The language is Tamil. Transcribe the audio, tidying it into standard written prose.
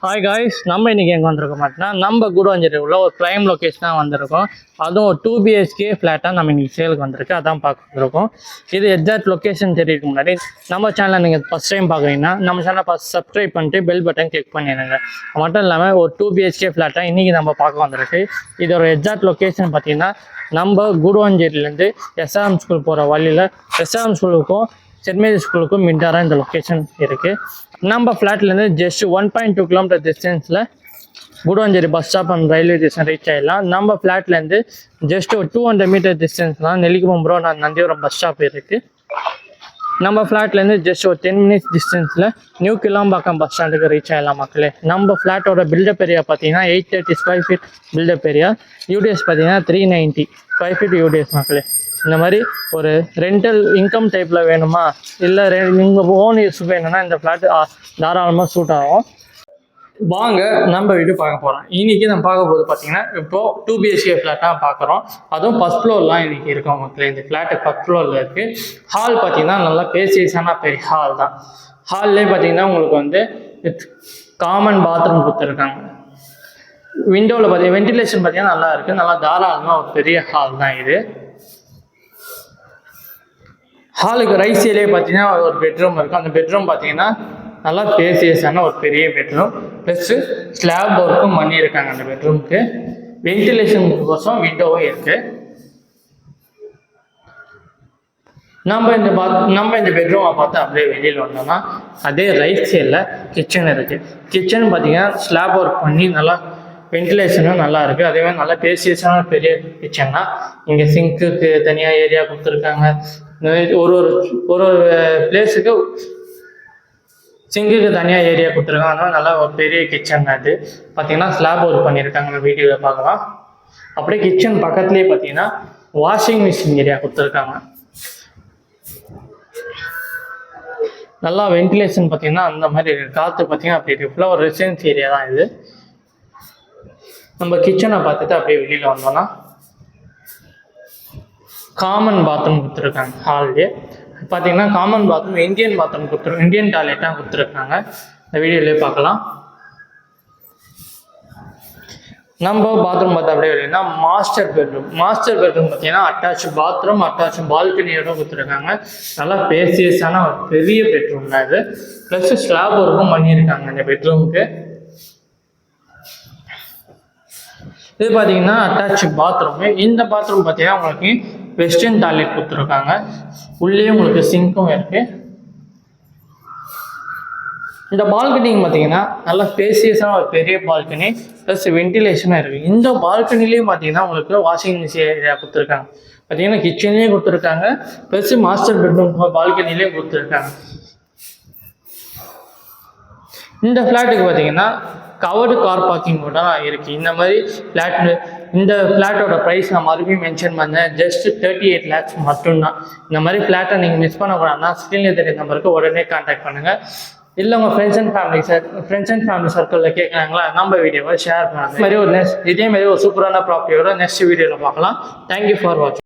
ஹாய் காய்ஸ், நம்ம இன்றைக்கி எங்கே வந்திருக்க மாட்டோம்னா நம்ம கூடவாஞ்சேரி உள்ள ஒரு ப்ரைம் லொக்கேஷனாக வந்திருக்கோம். அதுவும் ஒரு 2BHK ஃப்ளாட்டாக நம்ம இன்றைக்கி சேலுக்கு வந்திருக்கு. அதான் பார்க்க வந்திருக்கோம். இது எக்ஸாக்ட் லொக்கேஷன் தெரியறதுக்கு முன்னாடி நம்ம சேனலை நீங்கள் ஃபஸ்ட் டைம் பார்க்குறீங்கன்னா நம்ம சேனலை ஃபஸ்ட் சப்ஸ்கிரைப் பண்ணிட்டு பெல் பட்டன் கிளிக் பண்ணிடுங்க. மட்டும் இல்லாமல் ஒரு 2BHK ஃப்ளாட்டாக இன்றைக்கி நம்ம பார்க்க வந்திருக்கு. இதோட எக்ஸாக்ட் லொக்கேஷன் பார்த்திங்கன்னா நம்ம கூடவாஞ்சேரியிலேருந்து SRM ஸ்கூல் போகிற வழியில் SRM ஸ்கூலுக்கும் சென்ட் மேரி ஸ்கூலுக்கும் மிட்டாராக இந்த லொக்கேஷன் இருக்குது. நம்ம ஃப்ளாட்லேருந்து ஜஸ்ட் 1.2 கிலோமீட்டர் டிஸ்டன்ஸில் Guduvanchery bus stop and railway station reach ஆகிடலாம். நம்ம ஃப்ளாட்லேருந்து ஜஸ்ட் ஒரு 200 மீட்டர் டிஸ்டன்ஸ்லாம் நெல்லிக்குப்பம் நந்திபுரம் பஸ் ஸ்டாப் இருக்குது. நம்ம ஃப்ளாட்லேருந்து ஜஸ்ட் ஒரு 10 மினிட்ஸ் டிஸ்டன்ஸில் நியூ கிளாம்பாக்கம் பஸ் ஸ்டாண்டுக்கு ரீச் ஆகிடலாம் மக்களே. நம்ம ஃப்ளாட்டோட பில்டப் ஏரியா பார்த்தீங்கன்னா 830 square feet built-up area. UDS பார்த்தீங்கன்னா 390 ஸ்கொயர் ஃபீட் யூடிஎஸ் மக்களே. இந்த மாதிரி ஒரு ரெண்டல் இன்கம் டைப்பில் வேணுமா, இல்லை நீங்கள் ஓன் யூஸ் வேணும்னா இந்த ஃப்ளாட் தாராளமாக சூட் ஆகும். வாங்க நம்ம வீடு பார்க்க போகிறோம். இன்றைக்கி நம்ம பார்க்க போது பார்த்தீங்கன்னா இப்போது 2BHK ஃப்ளாட்டாக பார்க்குறோம். அதுவும் ஃபஸ்ட் ஃப்ளோர்லாம் இன்றைக்கி இருக்கோம் மக்களே. இந்த ஃப்ளாட்டு ஃபஸ்ட் ஃப்ளோரில் இருக்குது. ஹால் பார்த்தீங்கன்னா நல்லா பேசியஸான பெரிய ஹால் தான். ஹால்லே பார்த்தீங்கன்னா உங்களுக்கு வந்து காமன் பாத்ரூம் கொடுத்துருக்காங்க. விண்டோவில் பார்த்தீங்கன்னா வென்டிலேஷன் பார்த்தீங்கன்னா நல்லா இருக்குது. நல்லா தாராளமாக ஒரு பெரிய ஹால் தான் இது. ஹாலுக்கு ரைட் சைட்லேயே பார்த்தீங்கன்னா ஒரு பெட்ரூம் இருக்குது. அந்த பெட்ரூம் பார்த்தீங்கன்னா நல்லா பேசியஸான ஒரு பெரிய பெட்ரூம். ப்ளஸ்ஸு ஸ்லாப் ஒர்க்கும் பண்ணியிருக்காங்க. அந்த பெட்ரூமுக்கு வென்டிலேஷன் கோசம் விண்டோவும் இருக்குது. நம்ம இந்த பெட்ரூமை பார்த்து அப்படியே வெளியில் வந்தோம்னா அதே ரைட் சைடில் கிச்சன் இருக்குது. கிச்சன் பார்த்தீங்கன்னா ஸ்லாப் ஒர்க் பண்ணி நல்லா வென்டிலேஷனும் நல்லா இருக்குது. அதே மாதிரி நல்லா பேசியஸான பெரிய கிச்சன் தான். இங்கே சிங்க்குக்கு தனியாக ஏரியா கொடுத்துருக்காங்க. ஒரு ஒரு பிளேஸுக்கு சிங்குக்கு தனியாக ஏரியா கொடுத்துருக்காங்க. அதனால் நல்லா ஒரு பெரிய கிச்சன் அது பார்த்தீங்கன்னா ஸ்லாப் ஒர்க் பண்ணியிருக்காங்க. வீடியோவில் பார்க்கலாம். அப்படியே கிச்சன் பக்கத்துலேயே பார்த்தீங்கன்னா வாஷிங் மிஷின் ஏரியா கொடுத்துருக்காங்க. நல்லா வென்டிலேஷன் பார்த்தீங்கன்னா அந்த மாதிரி காற்று பார்த்தீங்கன்னா அப்படி இருக்கு. ஃபுல்லாக ஒரு ரெசிடென்ஸ் ஏரியா தான் இது. நம்ம கிச்சனை பார்த்துட்டு அப்படியே வெளியில் வந்தோம்னா காமன் பாத்ரூம் கொடுத்துருக்காங்க. ஹால்லே பார்த்தீங்கன்னா common bathroom Indian bathroom Indian டாய்லெட்டாக கொடுத்துருக்காங்க. இந்த வீடியோலேயே பார்க்கலாம். நம்ம பாத்ரூம் பார்த்தா அப்படியே வெளியினா மாஸ்டர் பெட்ரூம் பார்த்தீங்கன்னா அட்டாச் பாத்ரூம் அட்டாச் பால்கனியோட கொடுத்துருக்காங்க. நல்லா பேசியஸான ஒரு பெரிய பெட்ரூம் தான் இது. ப்ளஸ் ஸ்லாப் ஒர்க்கும் பண்ணியிருக்காங்க இந்த பெட்ரூமுக்கு. இது பார்த்தீங்கன்னா அட்டாச் பாத்ரூமு. இந்த பாத்ரூம் பார்த்தீங்கன்னா உங்களுக்கு வெஸ்டர்ன் டாய்லெட் கொடுத்துருக்காங்க. உள்ளே உங்களுக்கு சிங்க்கும் இருக்குது. இந்த பால்கனிங்க பார்த்தீங்கன்னா நல்லா ஸ்பேசியஸான ஒரு பெரிய பால்கனி ப்ளஸ் வென்டிலேஷனாக இருக்குது. இந்த பால்கனிலையும் பார்த்தீங்கன்னா உங்களுக்கு வாஷிங் மிஷின் ஏரியா கொடுத்துருக்காங்க. பார்த்தீங்கன்னா கிச்சன்லேயும் கொடுத்துருக்காங்க. ப்ளஸ் மாஸ்டர் பெட்ரூம் பால்கனிலையும் கொடுத்துருக்காங்க. இந்த ஃப்ளாட்டுக்கு பார்த்தீங்கன்னா கவர்டு கார் பார்க்கிங் கூட இருக்குது. இந்த ஃப்ளாட்டோட ப்ரைஸ் நான் மறுபடியும் மென்ஷன் பண்ணேன். ஜஸ்ட் 38 lakhs மட்டும்தான். இந்த மாதிரி ஃப்ளாட்டை நீங்கள் மிஸ் பண்ணக்கூடாதுன்னா ஸ்க்ரீனில் தெரிய நம்பருக்கு உடனே கான்டாக்ட் பண்ணுங்கள். இல்லை உங்கள் ஃப்ரெண்ட்ஸ் அண்ட் ஃபேமிலி சர்க்கிளில் கேட்குறாங்களா, நம்ம வீடியோவை ஷேர் பண்ணுங்கள். இதே மாதிரி ஒரு சூப்பரான ப்ராப்பர்ட்டியோட நெக்ஸ்ட் வீடியோவில் பார்க்கலாம். தேங்க்யூ ஃபார் வாட்சிங்.